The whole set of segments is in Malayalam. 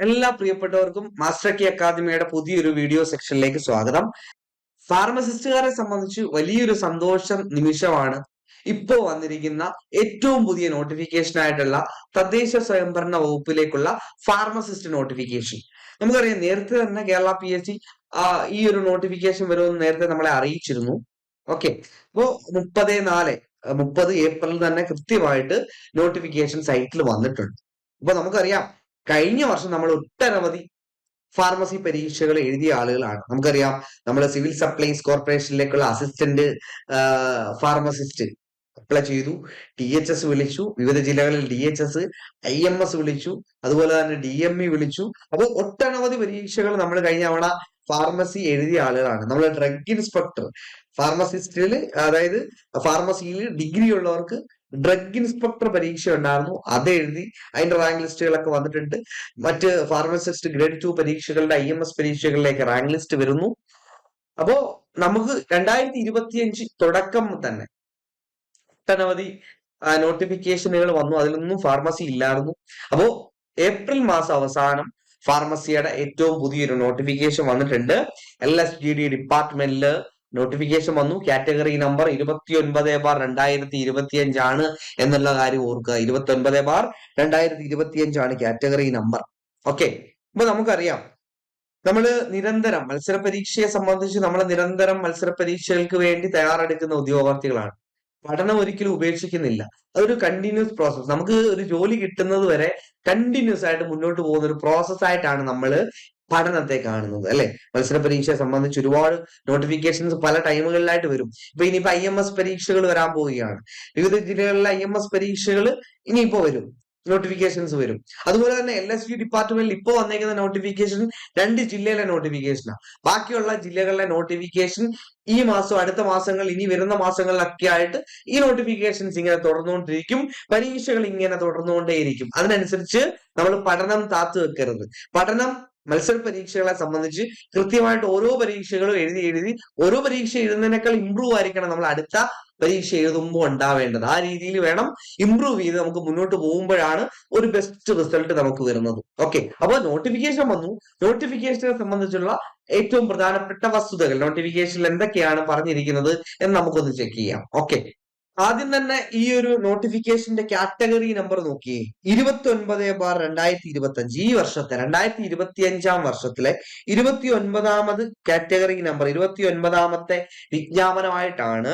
എല്ലാ പ്രിയപ്പെട്ടവർക്കും മാസ്റ്റർ കി അക്കാദമിയുടെ പുതിയൊരു വീഡിയോ സെക്ഷനിലേക്ക് സ്വാഗതം. ഫാർമസിസ്റ്റുകാരെ സംബന്ധിച്ച് വലിയൊരു സന്തോഷം നിമിഷമാണ് ഇപ്പോ വന്നിരിക്കുന്ന ഏറ്റവും പുതിയ നോട്ടിഫിക്കേഷൻ ആയിട്ടുള്ള തദ്ദേശ സ്വയംഭരണ വകുപ്പിലേക്കുള്ള ഫാർമസിസ്റ്റ് നോട്ടിഫിക്കേഷൻ. നമുക്കറിയാം, നേരത്തെ തന്നെ കേരള PSC ഈ ഒരു നോട്ടിഫിക്കേഷൻ വരുമെന്ന് നേരത്തെ നമ്മളെ അറിയിച്ചിരുന്നു. ഓക്കെ, അപ്പോ 30 ഏപ്രിൽ തന്നെ കൃത്യമായിട്ട് നോട്ടിഫിക്കേഷൻ സൈറ്റിൽ വന്നിട്ടുണ്ട്. അപ്പൊ നമുക്കറിയാം, കഴിഞ്ഞ വർഷം നമ്മൾ ഒട്ടനവധി ഫാർമസി പരീക്ഷകൾ എഴുതിയ ആളുകളാണ്. നമുക്കറിയാം, നമ്മൾ സിവിൽ സപ്ലൈസ് കോർപ്പറേഷനിലേക്കുള്ള അസിസ്റ്റന്റ് ഫാർമസിസ്റ്റ് അപ്ലൈ ചെയ്തു. THS വിളിച്ചു, വിവിധ ജില്ലകളിൽ DHS, IMS വിളിച്ചു, അതുപോലെ തന്നെ DME വിളിച്ചു. അപ്പോൾ ഒട്ടനവധി പരീക്ഷകൾ നമ്മൾ കഴിഞ്ഞ തവണ ഫാർമസി എഴുതിയ ആളുകളാണ്. നമ്മൾ ഡ്രഗ് ഇൻസ്പെക്ടർ ഫാർമസിസ്റ്റിൽ, അതായത് ഫാർമസിയിൽ ഡിഗ്രി ഉള്ളവർക്ക് ഡ്രഗ് ഇൻസ്പെക്ടർ പരീക്ഷ ഉണ്ടായിരുന്നു, അത് എഴുതി. അതിന്റെ റാങ്ക് ലിസ്റ്റുകളൊക്കെ വന്നിട്ടുണ്ട്. മറ്റ് ഫാർമസിസ്റ്റ് ഗ്രേഡ് 2 പരീക്ഷകളുടെ IMS പരീക്ഷകളിലേക്ക് റാങ്ക് ലിസ്റ്റ് വരുന്നു. അപ്പോ നമുക്ക് 2025 തുടക്കം തന്നെ ഒട്ടനവധി നോട്ടിഫിക്കേഷനുകൾ വന്നു. അതിലൊന്നും ഫാർമസി ഇല്ലായിരുന്നു. അപ്പോ ഏപ്രിൽ മാസം അവസാനം ഫാർമസിയുടെ ഏറ്റവും പുതിയൊരു നോട്ടിഫിക്കേഷൻ വന്നിട്ടുണ്ട്. LSGD ഡിപ്പാർട്ട്മെന്റില് നോട്ടിഫിക്കേഷൻ വന്നു. കാറ്റഗറി നമ്പർ 29/2025 ആണ് എന്നുള്ള കാര്യം ഓർക്കുക. 29/2025 ആണ് കാറ്റഗറി നമ്പർ. ഓക്കെ, അപ്പൊ നമുക്കറിയാം, നമ്മള് നിരന്തരം മത്സര പരീക്ഷയെ സംബന്ധിച്ച് നമ്മൾ നിരന്തരം മത്സര പരീക്ഷകൾക്ക് വേണ്ടി തയ്യാറെടുക്കുന്ന ഉദ്യോഗാർത്ഥികളാണ്. പഠനം ഒരിക്കലും ഉപേക്ഷിക്കുന്നില്ല. അതൊരു കണ്ടിന്യൂസ് പ്രോസസ്. നമുക്ക് ഒരു ജോലി കിട്ടുന്നത് വരെ കണ്ടിന്യൂസ് ആയിട്ട് മുന്നോട്ട് പോകുന്ന ഒരു പ്രോസസ് ആയിട്ടാണ് നമ്മൾ പഠനത്തെ കാണുന്നത്, അല്ലെ? മത്സര പരീക്ഷയെ സംബന്ധിച്ച് ഒരുപാട് നോട്ടിഫിക്കേഷൻസ് പല ടൈമുകളിലായിട്ട് വരും. ഇപ്പൊ ഇനിയിപ്പോ IMS പരീക്ഷകൾ വരാൻ പോവുകയാണ്. വിവിധ ജില്ലകളിലെ IMS പരീക്ഷകൾ ഇനിയിപ്പോ വരും, നോട്ടിഫിക്കേഷൻസ് വരും. അതുപോലെ തന്നെ LSG ഡിപ്പാർട്ട്മെന്റിൽ ഇപ്പോൾ വന്നേക്കുന്ന നോട്ടിഫിക്കേഷൻ 2 ജില്ലയിലെ നോട്ടിഫിക്കേഷനാണ്. ബാക്കിയുള്ള ജില്ലകളിലെ നോട്ടിഫിക്കേഷൻ ഈ മാസം, അടുത്ത മാസങ്ങൾ, ഇനി വരുന്ന മാസങ്ങളിലൊക്കെ ആയിട്ട് ഈ നോട്ടിഫിക്കേഷൻസ് ഇങ്ങനെ തുടർന്നുകൊണ്ടിരിക്കും. പരീക്ഷകൾ ഇങ്ങനെ തുടർന്നുകൊണ്ടേയിരിക്കും. അതിനനുസരിച്ച് നമ്മൾ പഠനം താത്തു വെക്കരുത്. പഠനം മത്സര പരീക്ഷകളെ സംബന്ധിച്ച് കൃത്യമായിട്ട് ഓരോ പരീക്ഷകളും എഴുതി ഓരോ പരീക്ഷ എഴുതുന്നതിനേക്കാൾ ഇമ്പ്രൂവ് ആയിരിക്കണം നമ്മൾ അടുത്ത പരീക്ഷ എഴുതുമ്പോൾ ഉണ്ടാവേണ്ടത്. ആ രീതിയിൽ വേണം ഇമ്പ്രൂവ് ചെയ്ത് നമുക്ക് മുന്നോട്ട് പോകുമ്പോഴാണ് ഒരു ബെസ്റ്റ് റിസൾട്ട് നമുക്ക് വരുന്നത്. ഓക്കെ, അപ്പൊ നോട്ടിഫിക്കേഷൻ വന്നു. നോട്ടിഫിക്കേഷനെ സംബന്ധിച്ചുള്ള ഏറ്റവും പ്രധാനപ്പെട്ട വസ്തുതകൾ നോട്ടിഫിക്കേഷനിൽ എന്തൊക്കെയാണ് പറഞ്ഞിരിക്കുന്നത് എന്ന് നമുക്കൊന്ന് ചെക്ക് ചെയ്യാം. ഓക്കെ, ആദ്യം തന്നെ ഈ ഒരു നോട്ടിഫിക്കേഷന്റെ കാറ്റഗറി നമ്പർ നോക്കിയേ. 29/2025. ഈ വർഷത്തെ 2025 വർഷത്തിലെ 29ാമത് കാറ്റഗറി നമ്പർ, 29ാമത്തെ വിജ്ഞാപനമായിട്ടാണ്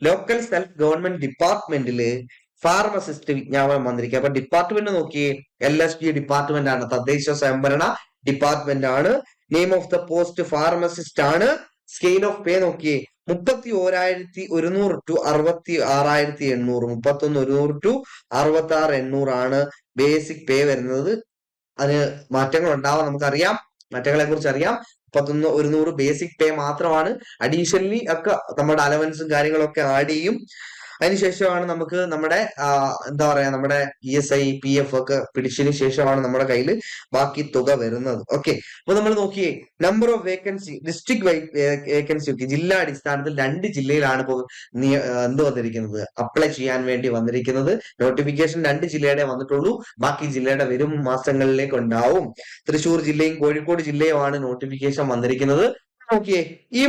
ലോക്കൽ സെൽഫ് ഗവൺമെന്റ് ഡിപ്പാർട്ട്മെന്റില് ഫാർമസിസ്റ്റ് വിജ്ഞാപനം വന്നിരിക്കുക. അപ്പൊ ഡിപ്പാർട്ട്മെന്റ് നോക്കിയേ, LSG ഡിപ്പാർട്ട്മെന്റ് ആണ്, തദ്ദേശ സ്വയംഭരണ ഡിപ്പാർട്ട്മെന്റ് ആണ്. Name of the post pharmacist ആണ്. സ്കെയിൽ ഓഫ് പേ നോക്കിയേ, 31,100 to 66,800, 31,100 to 66,800 ആണ് ബേസിക് പേ വരുന്നത്. അതിന് മാറ്റങ്ങൾ ഉണ്ടാവാം, നമുക്കറിയാം, മാറ്റങ്ങളെ കുറിച്ച് അറിയാം. 31,100 ബേസിക് പേ മാത്രമാണ്. അഡീഷണലി ഒക്കെ നമ്മുടെ അലവൻസും കാര്യങ്ങളൊക്കെ ആഡ് ചെയ്യും. അതിനുശേഷമാണ് നമുക്ക് നമ്മുടെ എന്താ പറയാ, നമ്മുടെ ESI PF ഒക്കെ പിടിച്ചതിന് ശേഷമാണ് നമ്മുടെ കയ്യിൽ ബാക്കി തുക വരുന്നത്. ഓക്കെ, അപ്പൊ നമ്മൾ നോക്കിയേ, number of vacancy district vacancy ഒക്കെ ജില്ലാ അടിസ്ഥാനത്തിൽ 2 ജില്ലയിലാണ് ഇപ്പോൾ എന്ത് വന്നിരിക്കുന്നത്, അപ്ലൈ ചെയ്യാൻ വേണ്ടി വന്നിരിക്കുന്നത്. നോട്ടിഫിക്കേഷൻ 2 ജില്ലയുടെ വന്നിട്ടുള്ളൂ, ബാക്കി ജില്ലയുടെ വരും മാസങ്ങളിലേക്ക് ഉണ്ടാവും. തൃശ്ശൂർ ജില്ലയും കോഴിക്കോട് ജില്ലയുമാണ് നോട്ടിഫിക്കേഷൻ വന്നിരിക്കുന്നത്. നോക്കിയേ, ഈ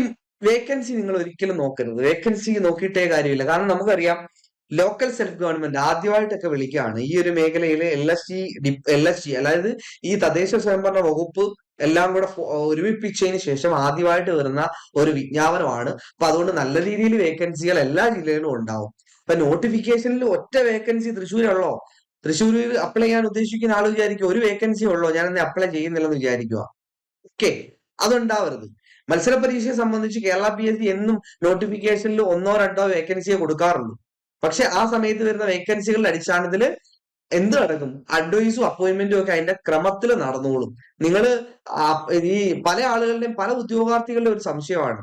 വേക്കൻസി നിങ്ങൾ ഒരിക്കലും നോക്കരുത്. വേക്കൻസി നോക്കിയിട്ടേ കാര്യമില്ല. കാരണം നമുക്കറിയാം, ലോക്കൽ സെൽഫ് ഗവൺമെന്റ് ആദ്യമായിട്ടൊക്കെ വിളിക്കുകയാണ് ഈ ഒരു മേഖലയിൽ. LSG അതായത് ഈ തദ്ദേശ സ്വയംഭരണ വകുപ്പ് എല്ലാം കൂടെ ഒരുമിപ്പിച്ചതിന് ശേഷം ആദ്യമായിട്ട് വരുന്ന ഒരു വിജ്ഞാപനമാണ്. അപ്പൊ അതുകൊണ്ട് നല്ല രീതിയിൽ വേക്കൻസികൾ എല്ലാ ജില്ലയിലും ഉണ്ടാവും. ഇപ്പൊ നോട്ടിഫിക്കേഷനിൽ ഒറ്റ വേക്കൻസി തൃശ്ശൂരുള്ളോ, തൃശ്ശൂരിൽ അപ്ലൈ ചെയ്യാൻ ഉദ്ദേശിക്കുന്ന ആൾ വിചാരിക്കും ഒരു വേക്കൻസി ഉള്ളോ, ഞാനെന്നെ അപ്ലൈ ചെയ്യുന്നില്ലെന്ന് വിചാരിക്കുക. ഓക്കെ, അതുണ്ടാവരുത്. മത്സര പരീക്ഷയെ സംബന്ധിച്ച് കേരള PSC എന്നും നോട്ടിഫിക്കേഷനിൽ 1-2 വേക്കൻസിയെ കൊടുക്കാറുള്ളൂ. പക്ഷെ ആ സമയത്ത് വരുന്ന വേക്കൻസികളുടെ അടിസ്ഥാനത്തിൽ എന്ത് നടക്കും, അഡ്വൈസും അപ്പോയിന്റ്മെന്റും ഒക്കെ അതിന്റെ ക്രമത്തിൽ നടന്നോളും. നിങ്ങൾ ഈ പല ആളുകളുടെയും പല ഉദ്യോഗാർത്ഥികളുടെ ഒരു സംശയമാണ്,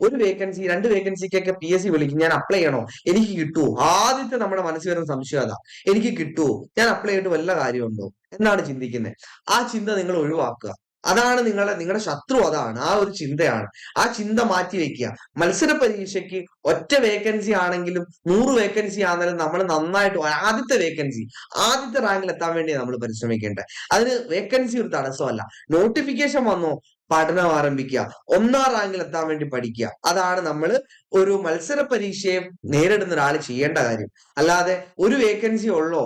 ഒരു വേക്കൻസി 2 വേക്കൻസിക്കൊക്കെ PSC വിളിക്കും, ഞാൻ അപ്ലൈ ചെയ്യണോ, എനിക്ക് കിട്ടുമോ? ആദ്യത്തെ നമ്മുടെ മനസ്സിൽ വരുന്ന സംശയം അതാ, എനിക്ക് കിട്ടുമോ, ഞാൻ അപ്ലൈ ചെയ്തിട്ട് വല്ല കാര്യമുണ്ടോ എന്നാണ് ചിന്തിക്കുന്നത്. ആ ചിന്ത നിങ്ങൾ ഒഴിവാക്കുക. അതാണ് നിങ്ങളുടെ ശത്രു, അതാണ് ആ ഒരു ചിന്തയാണ്. ആ ചിന്ത മാറ്റി വെക്കുക. മത്സര പരീക്ഷയ്ക്ക് ഒറ്റ വേക്കൻസി ആണെങ്കിലും 100 വേക്കൻസി ആണെങ്കിലും നമ്മൾ നന്നായിട്ട് ആദ്യത്തെ റാങ്കിൽ എത്താൻ വേണ്ടി നമ്മൾ പരിശ്രമിക്കേണ്ടത്. അതിന് വേക്കൻസി ഒരു തടസ്സമല്ല. നോട്ടിഫിക്കേഷൻ വന്നോ, പഠനം ആരംഭിക്കുക, 1ാം റാങ്കിൽ എത്താൻ വേണ്ടി പഠിക്കുക. അതാണ് നമ്മൾ ഒരു മത്സര പരീക്ഷയെ നേരിടുന്ന ഒരാൾ ചെയ്യേണ്ട കാര്യം. അല്ലാതെ ഒരു വേക്കൻസി ഉള്ളോ,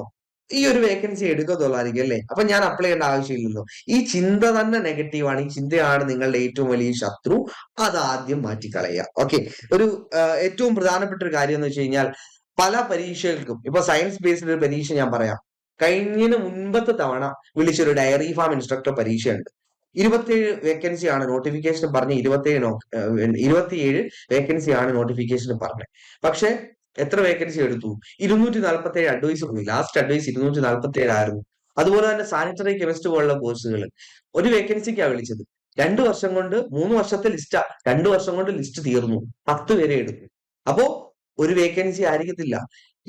ഈ ഒരു വേക്കൻസി എടുക്കത്തുള്ളായിരിക്കും അല്ലേ, അപ്പൊ ഞാൻ അപ്ലൈ ചെയ്യേണ്ട ആവശ്യമില്ലല്ലോ. ഈ ചിന്ത തന്നെ നെഗറ്റീവാണ്. ഈ ചിന്തയാണ് നിങ്ങളുടെ ഏറ്റവും വലിയ ശത്രു. അത് ആദ്യം മാറ്റിക്കളയുക. ഓക്കെ. ഒരു ഏറ്റവും പ്രധാനപ്പെട്ട ഒരു കാര്യം എന്ന് വെച്ച് കഴിഞ്ഞാൽ, പല പരീക്ഷകൾക്കും ഇപ്പൊ സയൻസ് ബേസ്ഡ് ഒരു പരീക്ഷ ഞാൻ പറയാം. കഴിഞ്ഞതിന് മുൻപത്തെ തവണ വിളിച്ചൊരു ഡയറി ഫാം ഇൻസ്ട്രക്ടർ പരീക്ഷയുണ്ട്. 27 വേക്കൻസിയാണ് നോട്ടിഫിക്കേഷൻ പറഞ്ഞ് 27 വേക്കൻസിയാണ് നോട്ടിഫിക്കേഷൻ പറഞ്ഞത്. പക്ഷെ എത്ര വേക്കൻസി എടുത്തു? 247 അഡ്വൈസ് പോയി. ലാസ്റ്റ് അഡ്വൈസ് 247 ആയിരുന്നു. അതുപോലെ തന്നെ സാനിറ്ററി കെമിസ്റ്റ് പോലുള്ള കോഴ്സുകൾ ഒരു വേക്കൻസിക്കാണ് വിളിച്ചത്. 2 വർഷം കൊണ്ട് 3 വർഷത്തെ ലിസ്റ്റാ, 2 വർഷം കൊണ്ട് ലിസ്റ്റ് തീർന്നു. 10 പേരെ എടുത്തു. അപ്പോ ഒരു വേക്കൻസി ആയിരിക്കത്തില്ല.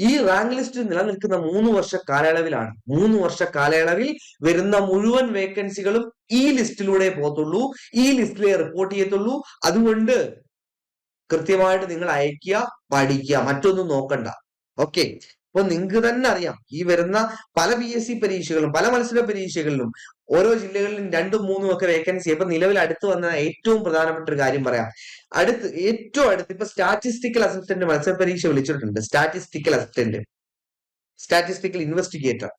ഈ റാങ്ക് ലിസ്റ്റ് നിലനിൽക്കുന്ന 3 വർഷ കാലയളവിലാണ്. 3 വർഷ കാലയളവിൽ വരുന്ന മുഴുവൻ വേക്കൻസികളും ഈ ലിസ്റ്റിലൂടെ പോകത്തുള്ളൂ, ഈ ലിസ്റ്റിലെ റിപ്പോർട്ട് ചെയ്യത്തുള്ളൂ. അതുകൊണ്ട് കൃത്യമായിട്ട് നിങ്ങൾ അയക്കുക, പഠിക്കുക, മറ്റൊന്നും നോക്കണ്ട. ഓക്കെ. അപ്പൊ നിങ്ങൾക്ക് തന്നെ അറിയാം, ഈ വരുന്ന പല PSC പരീക്ഷകളും പല മത്സര പരീക്ഷകളിലും ഓരോ ജില്ലകളിലും 2ഉം 3ഉം ഒക്കെ വേക്കൻസി. ഇപ്പൊ നിലവിൽ അടുത്ത് വന്ന ഏറ്റവും പ്രധാനപ്പെട്ട ഒരു കാര്യം പറയാം. ഏറ്റവും അടുത്ത് ഇപ്പൊ സ്റ്റാറ്റിസ്റ്റിക്കൽ അസിസ്റ്റന്റ് മത്സര പരീക്ഷ വിളിച്ചിട്ടുണ്ട്. Statistical investigator.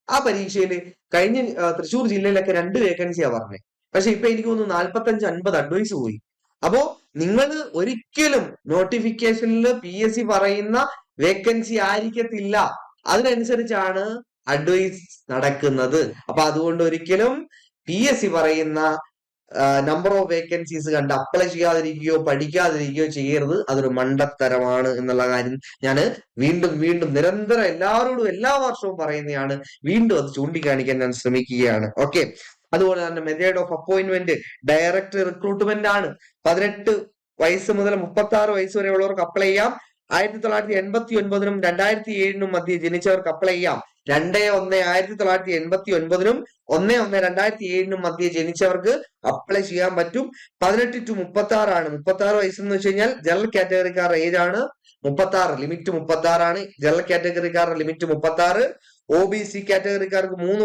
ആ പരീക്ഷയിൽ കഴിഞ്ഞ തൃശ്ശൂർ ജില്ലയിലൊക്കെ 2 വേക്കൻസിയാ പറഞ്ഞത്. പക്ഷെ ഇപ്പൊ എനിക്ക് തോന്നുന്നു 45-50 അഡ്വൈസ് പോയി. അപ്പോ നിങ്ങൾ ഒരിക്കലും നോട്ടിഫിക്കേഷനിൽ PSC പറയുന്ന വേക്കൻസി ആയിരിക്കത്തില്ല. അതിനനുസരിച്ചാണ് അഡ്വൈസ് നടക്കുന്നത്. അപ്പൊ അതുകൊണ്ട് ഒരിക്കലും PSC പറയുന്ന നമ്പർ ഓഫ് വേക്കൻസീസ് കണ്ട് അപ്ലൈ ചെയ്യാതിരിക്കുകയോ പഠിക്കാതിരിക്കുകയോ ചെയ്യരുത്. അതൊരു മണ്ടത്തരമാണ് എന്നുള്ള കാര്യം ഞാൻ വീണ്ടും നിരന്തരം എല്ലാവരോടും എല്ലാ വർഷവും പറയുന്നതാണ്. വീണ്ടും അത് ചൂണ്ടിക്കാണിക്കാൻ ഞാൻ ശ്രമിക്കുകയാണ്. ഓക്കെ. അതുപോലെ തന്നെ method of appointment direct recruitment ആണ്. 18 വയസ്സ് മുതൽ 36 വയസ്സ് വരെയുള്ളവർക്ക് അപ്ലൈ ചെയ്യാം. 1989-നും 2007-നും മധ്യേ ജനിച്ചവർക്ക് അപ്ലൈ ചെയ്യാം. 2-1-1989-നും 1-1-2007-നും മധ്യേ ജനിച്ചവർക്ക് അപ്ലൈ ചെയ്യാൻ പറ്റും. 18 to 36 ആണ്. 36 വയസ്സെന്ന് വെച്ച് കഴിഞ്ഞാൽ ജനറൽ കാറ്റഗറിക്കാരുടെ ഏജ് ആണ്. 36 ലിമിറ്റ് 36 ആണ്. ജനറൽ കാറ്റഗറിക്കാരുടെ ലിമിറ്റ് 36. OBC കാറ്റഗറിക്കാർക്ക് 3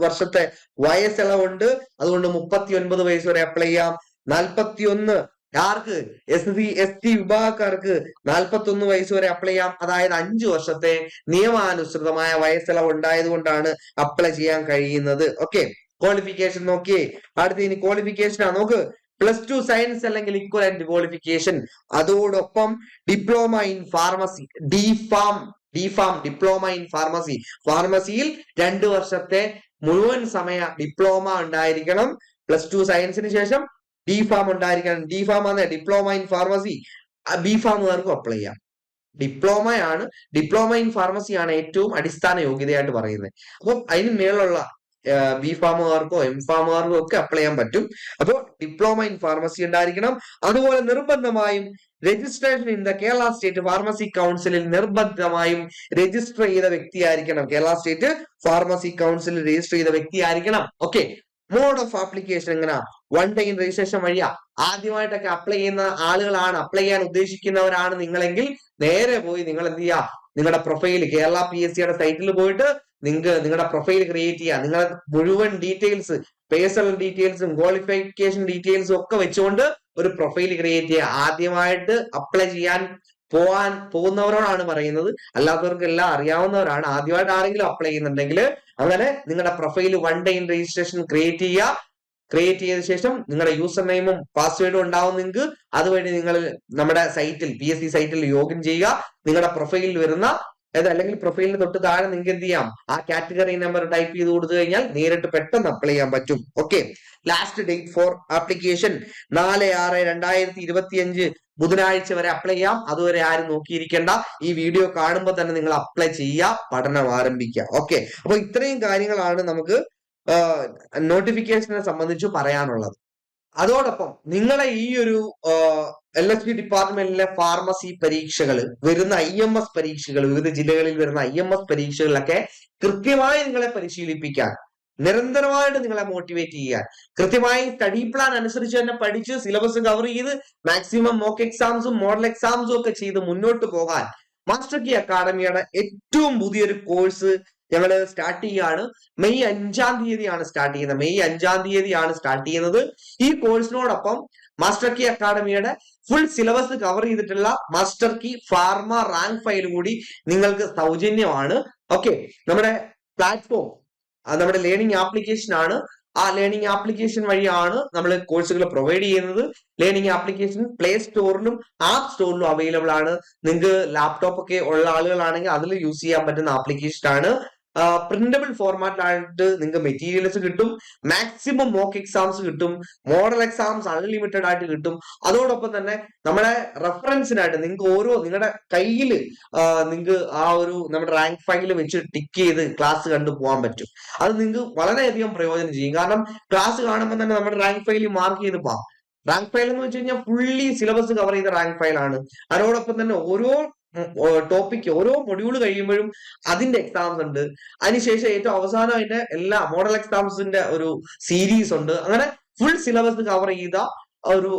വർഷത്തെ വയസ്സിളവുണ്ട്. അതുകൊണ്ട് 39 വയസ്സ് വരെ അപ്ലൈ ചെയ്യാം. 41 ആർക്ക്? SC ST വിഭാഗക്കാർക്ക് 41 വയസ്സ് വരെ അപ്ലൈ ചെയ്യാം. അതായത് 5 വർഷത്തെ നിയമാനുസൃതമായ വയസ്സിളവ് ഉണ്ടായത് കൊണ്ടാണ് അപ്ലൈ ചെയ്യാൻ കഴിയുന്നത്. ഓക്കെ. ക്വാളിഫിക്കേഷൻ നോക്കിയേ. അടുത്ത ഇനി ക്വാളിഫിക്കേഷനാ നോക്ക്. +2 സയൻസ് അല്ലെങ്കിൽ ഇക്വലന്റ് ക്വാളിഫിക്കേഷൻ. അതോടൊപ്പം diploma in pharmacy, D Pharm diploma in pharmacy. ഫാർമസിയിൽ 2 വർഷത്തെ മുഴുവൻ സമയ ഡിപ്ലോമ ഉണ്ടായിരിക്കണം. +2 സയൻസിന് ശേഷം ഡിഫാം ഉണ്ടായിരിക്കണം. ഡിഫാം ആണ് ഡിപ്ലോമ ഇൻ ഫാർമസി. ബിഫാമുകാർക്കും അപ്ലൈ ചെയ്യാം. ഡിപ്ലോമ ഇൻ ഫാർമസി ആണ് ഏറ്റവും അടിസ്ഥാന യോഗ്യതയായിട്ട് പറയുന്നത്. അപ്പം അതിന് മേലുള്ള ബിഫാമുകാർക്കോ എംഫാമുകാർക്കോ ഒക്കെ അപ്ലൈ ചെയ്യാൻ പറ്റും. അപ്പോൾ ഡിപ്ലോമ ഇൻ ഫാർമസി ഉണ്ടായിരിക്കണം. അതുപോലെ നിർബന്ധമായും registration in the Kerala state pharmacy കൗൺസിലിൽ നിർബന്ധമായും രജിസ്റ്റർ ചെയ്ത വ്യക്തിയായിരിക്കണം. കേരള സ്റ്റേറ്റ് ഫാർമസി കൗൺസിലിൽ രജിസ്റ്റർ ചെയ്ത വ്യക്തിയായിരിക്കണം. ഓക്കെ. മോഡ് ഓഫ് ആപ്ലിക്കേഷൻ എങ്ങനെയാ? 1 ടൈം രജിസ്ട്രേഷൻ വഴിയാ. ആദ്യമായിട്ടൊക്കെ അപ്ലൈ ചെയ്യുന്ന ആളുകളാണ്, അപ്ലൈ ചെയ്യാൻ ഉദ്ദേശിക്കുന്നവരാണ് നിങ്ങളെങ്കിൽ നേരെ പോയി നിങ്ങൾ എന്ത് ചെയ്യുക, നിങ്ങളുടെ പ്രൊഫൈൽ കേരള PSCയുടെ സൈറ്റിൽ പോയിട്ട് നിങ്ങളുടെ പ്രൊഫൈൽ ക്രിയേറ്റ് ചെയ്യുക. നിങ്ങളുടെ മുഴുവൻ ഡീറ്റെയിൽസ്, പേഴ്സണൽ ഡീറ്റെയിൽസും ക്വാളിഫിക്കേഷൻ ഡീറ്റെയിൽസും ഒക്കെ വെച്ചുകൊണ്ട് ഒരു പ്രൊഫൈൽ ക്രിയേറ്റ് ചെയ്യുക. ആദ്യമായിട്ട് അപ്ലൈ ചെയ്യാൻ പോകുന്നവരോടാണ് പറയുന്നത്. അല്ലാത്തവർക്ക് എല്ലാം അറിയാവുന്നവരാണ്. ആദ്യമായിട്ട് ആരെങ്കിലും അപ്ലൈ ചെയ്യുന്നുണ്ടെങ്കിൽ അങ്ങനെ നിങ്ങളുടെ പ്രൊഫൈൽ 1 ടൈം രജിസ്ട്രേഷൻ ക്രിയേറ്റ് ചെയ്യുക. ക്രിയേറ്റ് ചെയ്ത ശേഷം നിങ്ങളുടെ യൂസർ നെയിമും പാസ്വേഡും ഉണ്ടാവും നിങ്ങൾക്ക്. അതുവഴി നിങ്ങൾ നമ്മുടെ സൈറ്റിൽ PSC സൈറ്റിൽ ലോഗിൻ ചെയ്യുക. നിങ്ങളുടെ പ്രൊഫൈലിൽ വരുന്ന അല്ലെങ്കിൽ പ്രൊഫൈലിന് തൊട്ട് താഴെ നിങ്ങൾക്ക് എന്ത് ചെയ്യാം, ആ കാറ്റഗറി നമ്പർ ടൈപ്പ് ചെയ്ത് കൊടുത്തു കഴിഞ്ഞാൽ നേരിട്ട് പെട്ടെന്ന് അപ്ലൈ ചെയ്യാൻ പറ്റും. Okay. Last date for application 4/6/2025 ബുധനാഴ്ച വരെ അപ്ലൈ ചെയ്യാം. അതുവരെ ആരും നോക്കിയിരിക്കേണ്ട. ഈ വീഡിയോ കാണുമ്പോൾ തന്നെ നിങ്ങൾ അപ്ലൈ ചെയ്യുക, പഠനം ആരംഭിക്കുക. ഓക്കെ. അപ്പൊ ഇത്രയും കാര്യങ്ങളാണ് നമുക്ക് നോട്ടിഫിക്കേഷനെ സംബന്ധിച്ച് പറയാനുള്ളത്. അതോടൊപ്പം നിങ്ങളെ ഈ ഒരു LSD ഡിപ്പാർട്ട്മെന്റിലെ ഫാർമസി പരീക്ഷകൾ വരുന്ന IMS പരീക്ഷകൾ, വിവിധ ജില്ലകളിൽ വരുന്ന IMS പരീക്ഷകളിലൊക്കെ കൃത്യമായി നിങ്ങളെ പരിശീലിപ്പിക്കാൻ നിരന്തരമായിട്ട് നിങ്ങളെ മോട്ടിവേറ്റ് ചെയ്യാൻ, കൃത്യമായി സ്റ്റഡി പ്ലാൻ അനുസരിച്ച് തന്നെ പഠിച്ച് സിലബസ് കവർ ചെയ്ത് മാക്സിമം മോക്ക് എക്സാംസും മോഡൽ എക്സാംസും ഒക്കെ ചെയ്ത് മുന്നോട്ട് പോകാൻ മാസ്റ്റർ കീ അക്കാഡമിയുടെ ഏറ്റവും പുതിയൊരു കോഴ്സ് ഞങ്ങൾ സ്റ്റാർട്ട് ചെയ്യുകയാണ്. മെയ് 5-ാം തീയതിയാണ് സ്റ്റാർട്ട് ചെയ്യുന്നത്. മെയ് 5-ാം തീയതിയാണ് സ്റ്റാർട്ട് ചെയ്യുന്നത്. ഈ കോഴ്സിനോടൊപ്പം മാസ്റ്റർ കീ അക്കാഡമിയുടെ ഫുൾ സിലബസ് കവർ ചെയ്തിട്ടുള്ള master key pharma rank file കൂടി നിങ്ങൾക്ക് സൗജന്യമാണ്. ഓക്കെ, നമ്മുടെ പ്ലാറ്റ്ഫോം നമ്മുടെ ലേണിംഗ് ആപ്ലിക്കേഷൻ ആണ്. ആ ലേണിംഗ് ആപ്ലിക്കേഷൻ വഴിയാണ് നമ്മൾ കോഴ്സുകൾ പ്രൊവൈഡ് ചെയ്യുന്നത്. ലേണിംഗ് ആപ്ലിക്കേഷൻ പ്ലേ സ്റ്റോറിലും ആപ്പ് സ്റ്റോറിലും അവൈലബിൾ ആണ്. നിങ്ങൾക്ക് ലാപ്ടോപ്പ് ഒക്കെ ഉള്ള ആളുകളാണെങ്കിൽ അതിൽ യൂസ് ചെയ്യാൻ പറ്റുന്ന ആപ്ലിക്കേഷൻ ആണ്. പ്രിന്റബിൾ ഫോർമാറ്റിലായിട്ട് നിങ്ങൾക്ക് മെറ്റീരിയൽസ് കിട്ടും, മാക്സിമം മോക്ക് എക്സാംസ് കിട്ടും, മോഡൽ എക്സാംസ് അൺലിമിറ്റഡ് ആയിട്ട് കിട്ടും. അതോടൊപ്പം തന്നെ നമ്മുടെ റെഫറൻസിനായിട്ട് നിങ്ങൾക്ക് നിങ്ങളുടെ കയ്യിൽ നിങ്ങൾക്ക് ആ ഒരു നമ്മുടെ റാങ്ക് ഫയൽ വെച്ച് ടിക്ക് ചെയ്ത് ക്ലാസ് കണ്ടു പോകാൻ പറ്റും. അത് നിങ്ങൾക്ക് വളരെയധികം പ്രയോജനം ചെയ്യും. കാരണം ക്ലാസ് കാണുമ്പോൾ തന്നെ നമ്മുടെ റാങ്ക് ഫയൽ മാർക്ക് ചെയ്ത് പോകാം. റാങ്ക് ഫയൽ എന്ന് വെച്ച് കഴിഞ്ഞാൽ ഫുള്ളി സിലബസ് കവർ ചെയ്ത റാങ്ക് ഫയൽ ആണ്. അതോടൊപ്പം തന്നെ ഓരോ ടോപ്പിക് ഓരോ മൊഡ്യൂൾ കഴിയുമ്പോഴും അതിന്റെ എക്സാംസ് ഉണ്ട്. അതിനുശേഷം ഏറ്റവും അവസാനം അതിന്റെ എല്ലാ മോഡൽ എക്സാംസിന്റെ ഒരു സീരീസ് ഉണ്ട്. അങ്ങനെ ഫുൾ സിലബസ് കവർ ചെയ്ത ഒരു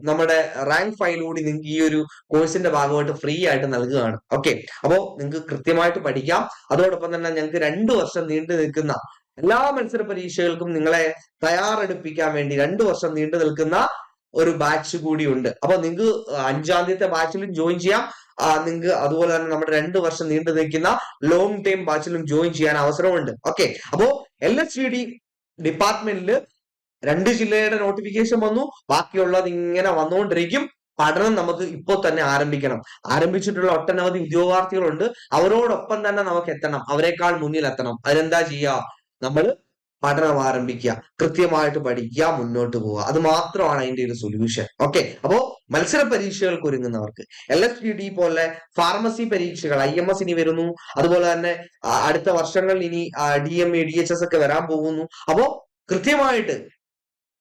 നമ്മുടെ റാങ്ക് ഫയൽ കൂടി നിങ്ങൾക്ക് ഈ ഒരു കോഴ്സിന്റെ ഭാഗമായിട്ട് ഫ്രീ ആയിട്ട് നൽകുകയാണ്. ഓക്കെ, അപ്പോ നിങ്ങൾക്ക് കൃത്യമായിട്ട് പഠിക്കാം. അതോടൊപ്പം തന്നെ ഞങ്ങൾക്ക് 2 വർഷം നീണ്ടു നിൽക്കുന്ന എല്ലാ മത്സര പരീക്ഷകൾക്കും നിങ്ങളെ തയ്യാറെടുപ്പിക്കാൻ വേണ്ടി 2 വർഷം നീണ്ടു നിൽക്കുന്ന ഒരു ബാച്ച് കൂടി ഉണ്ട്. അപ്പൊ നിങ്ങൾക്ക് 5-ാം തീയതി ബാച്ചിലും ജോയിൻ ചെയ്യാം. നിങ്ങൾക്ക് അതുപോലെ തന്നെ നമ്മുടെ 2 വർഷം നീണ്ടു നിൽക്കുന്ന ലോങ് ടൈം ബാച്ചിലും ജോയിൻ ചെയ്യാൻ അവസരമുണ്ട്. ഓക്കെ, അപ്പോ LHCD ഡിപ്പാർട്ട്മെന്റില് 2 ജില്ലയുടെ നോട്ടിഫിക്കേഷൻ വന്നു. ബാക്കിയുള്ളത് ഇങ്ങനെ വന്നുകൊണ്ടിരിക്കും. പഠനം നമുക്ക് ഇപ്പോൾ തന്നെ ആരംഭിക്കണം. ആരംഭിച്ചിട്ടുള്ള ഒട്ടനവധി ഉദ്യോഗാർത്ഥികളുണ്ട്. അവരോടൊപ്പം തന്നെ നമുക്ക് എത്തണം, അവരെക്കാൾ മുന്നിൽ എത്തണം. അതിനെന്താ ചെയ്യുക? നമ്മൾ പഠനം ആരംഭിക്കുക, കൃത്യമായിട്ട് പഠിക്കുക, മുന്നോട്ട് പോവുക. അത് മാത്രമാണ് അതിന്റെ ഒരു സൊല്യൂഷൻ. ഓക്കെ, അപ്പോ മത്സര പരീക്ഷകൾക്ക് ഒരുങ്ങുന്നവർക്ക് LHCD പോലെ ഫാർമസി പരീക്ഷകൾ IMS ഇനി വരുന്നു. അതുപോലെ തന്നെ അടുത്ത വർഷങ്ങളിൽ ഇനി DMA DHS ഒക്കെ വരാൻ പോകുന്നു. അപ്പോ കൃത്യമായിട്ട്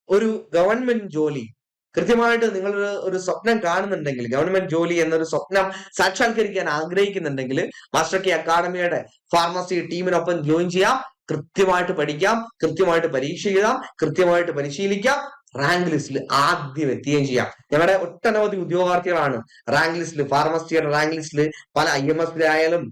ഒരു ഗവൺമെന്റ് ജോലി കൃത്യമായിട്ട് നിങ്ങൾ ഒരു സ്വപ്നം കാണുന്നുണ്ടെങ്കിൽ, ഗവൺമെന്റ് ജോലി എന്നൊരു സ്വപ്നം സാക്ഷാത്കരിക്കാൻ ആഗ്രഹിക്കുന്നുണ്ടെങ്കിൽ മാസ്റ്റർ കീ അക്കാഡമിയുടെ ഫാർമസി ടീമിനൊപ്പം ജോയിൻ ചെയ്യാം. കൃത്യമായിട്ട് പഠിക്കാം, കൃത്യമായിട്ട് പരീക്ഷ എഴുതാം, കൃത്യമായിട്ട് പരിശീലിക്കാം, റാങ്ക് ലിസ്റ്റിൽ ആദ്യം എത്തുകയും ചെയ്യാം. ഞങ്ങളുടെ ഒട്ടനവധി ഉദ്യോഗാർത്ഥികളാണ് റാങ്ക് ലിസ്റ്റിൽ, ഫാർമസിയുടെ റാങ്ക് ലിസ്റ്റിൽ പല IMS-ലായാലും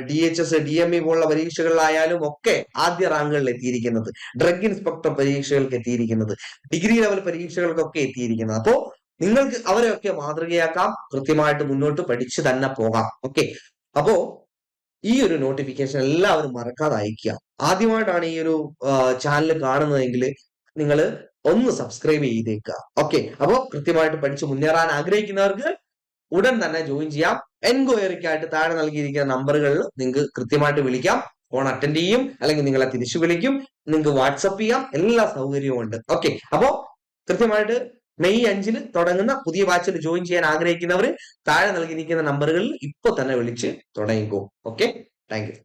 DHS DME പോലുള്ള പരീക്ഷകളിലായാലും ഒക്കെ ആദ്യ റാങ്കുകളിൽ എത്തിയിരിക്കുന്നത്, ഡ്രഗ് ഇൻസ്പെക്ടർ പരീക്ഷകൾക്ക് എത്തിയിരിക്കുന്നത്, ഡിഗ്രി ലെവൽ പരീക്ഷകൾക്കൊക്കെ എത്തിയിരിക്കുന്നത്. അപ്പോ നിങ്ങൾക്ക് അവരെയൊക്കെ മാതൃകയാക്കാം. കൃത്യമായിട്ട് മുന്നോട്ട് പഠിച്ചു തന്നെ പോകാം. ഓക്കെ, അപ്പോ ഈ ഒരു നോട്ടിഫിക്കേഷൻ എല്ലാവരും മറക്കാതെ അയക്കുക. ആദ്യമായിട്ടാണ് ഈ ഒരു ചാനൽ കാണുന്നതെങ്കിൽ നിങ്ങൾ ഒന്ന് സബ്സ്ക്രൈബ് ചെയ്തേക്കുക. ഓക്കെ, അപ്പോ കൃത്യമായിട്ട് പഠിച്ച് മുന്നേറാൻ ആഗ്രഹിക്കുന്നവർക്ക് ഉടൻ തന്നെ ജോയിൻ ചെയ്യാം. എൻക്വയറിക്കായിട്ട് താഴെ നൽകിയിരിക്കുന്ന നമ്പറുകളിൽ നിങ്ങൾക്ക് കൃത്യമായിട്ട് വിളിക്കാം. ഫോൺ അറ്റൻഡ് ചെയ്യും, അല്ലെങ്കിൽ നിങ്ങളെ തിരിച്ചു വിളിക്കും, നിങ്ങൾക്ക് വാട്സപ്പ് ചെയ്യാം. എല്ലാ സൗകര്യവും ഉണ്ട്. ഓക്കെ, അപ്പോ കൃത്യമായിട്ട് മെയ് 5-ന് തുടങ്ങുന്ന പുതിയ ബാച്ചിൽ ജോയിൻ ചെയ്യാൻ ആഗ്രഹിക്കുന്നവർ താഴെ നൽകിയിരിക്കുന്ന നമ്പറുകളിൽ ഇപ്പൊ തന്നെ വിളിച്ച് തുടങ്ങിക്കോ. Okay, thank you.